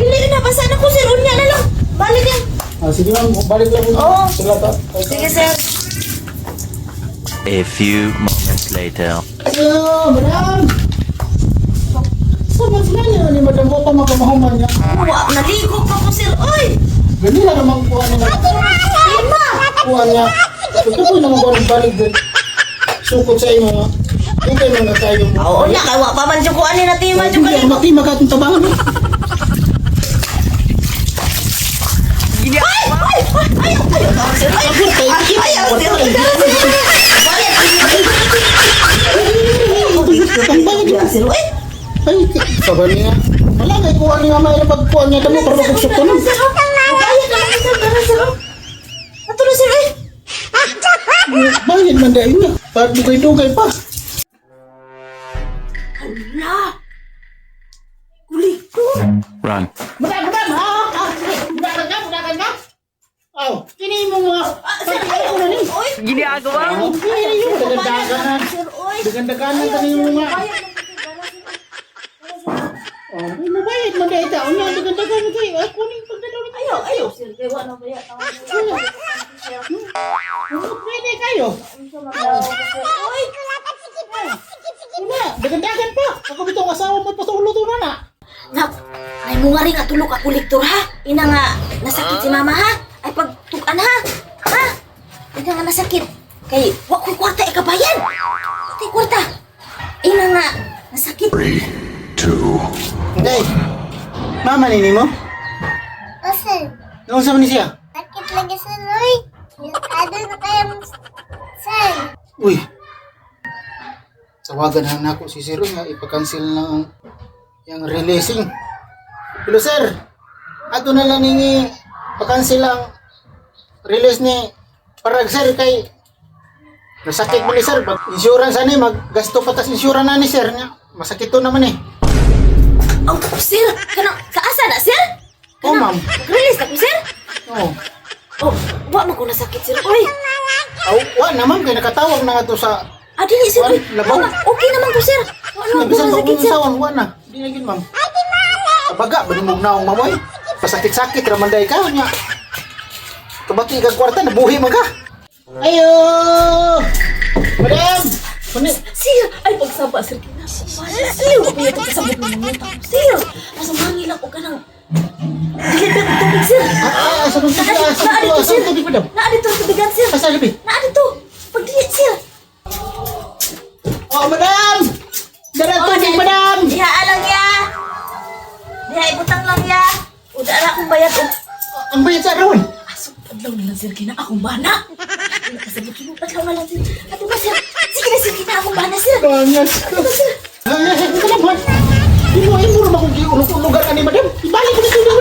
Dili na, basa na ko, sir. Unya na lang. Balik yan. Sige ma'am, balik lang po. Oo. Sila ka. Sige, sir. A few moments later. Ayo, madam! Sama sila niya ni madam ko pa magkamahuman niya. Wa, naligo pa ko, sir. Oy! Ganila naman kuha niya. Lima! Kuha niya. Ito po naman ko balik din. Sukot sa imo. Ito kayo mga tayo mo. Oo na, kaya wa pa man dyan ko ani na tima dyan Hindi, kanina. matima ka itong tabangan mo. Ay! Ay! Ay! Ay! Ay! Sir, oy! Ay, sabi niya. Wala nga, kuha niya may pagkuha niya. Damo, para magsok ko nun. Sir, bayad na sir, dara sir. Ato na sir, eh. Bayad man dahil niya. Para dugay-dugay pa. Hala! Kulit ko! Run. Madam! Budakan ka? Aw, kini mo mga... Sir, ayaw na rin! Oy! Ginagawa mo. Dagandaganan. Sir, oy! Dagandaganan ka niyo mga... Bayad na sir, dara sir. Oh, mabayad man dahil taon na. Dagandaganan kayo. Ay, kuning pagdadawin kayo. Ayaw, sir. Kaya wala bayad. Pwede kayo. Oy! Una, dagandagan pa. Ako bitong asawa mo pa sa ulo to na. Nak, ay mo nga rin nga tulog ka kolektor ha. Ina nga, nasakit si mama ha. Ay pagtukan ha. Ha? Ina nga nasakit. Kay, wak ko'y kwarta ikabayan. Ito'y kwarta. Ina nga, nasakit. 3, 2. Day, mama nini mo? Asan? Noon sa ni siya? Sakit lagi sa Roy. Ada na kayang san. Uy. Tawagan na ako si Sir nga ipa-cancel ng yung releasing. Hello sir. Ato na lang ningi pa-cancel ang release ni para sir kay nasakit mo ni sir. Insurance ani maggasto patas insurance na ni sir nga. Masakit to naman eh. Oh, sir, kanang kaasa na sir? Oh ma'am. Release na ko sir? Oh. Oh, wak mo ko nasakit sir. Oy, Aw, wa naman kay nakatawag na nga to sa dili sir. Oy, Labaw. okay naman ko sir. Wak naman ko bisan nasakit pag sir. usawan wa na. Di na gid ma'am. Abaga banimog na ang mamoy. Pasakit-sakit raman day ka nya. Kabati ka kwarta nabuhi man ka. Ayo! Madam! Kunin. Sir, ay pagsaba sir kinasaba. Aliw ko yung pagkasabot ng mga tao. Sir, nasa mangil ako ka ng diligan ng tubig sir. Asa nung tubig? Asa nung tubig, madam? Naadito ang tubigan sir. Asa libi? Naadito. Pagdilit sir. Oh, madam! Dara tubig, madam! Diha lang ya. Diha ibutang lang ya. Uda na akong bayad o. Ang bayad sa aron. Asok, adlaw na lang sir kina akong bana. Nakasabot-sabot, adlaw na lang sir. Ato ba sir? Sige na sir, kina akong bana sir. Banyas. Ito naman. Imo, imo naman kung giulog-ulugan ka ni madam. Ibalik ko dito.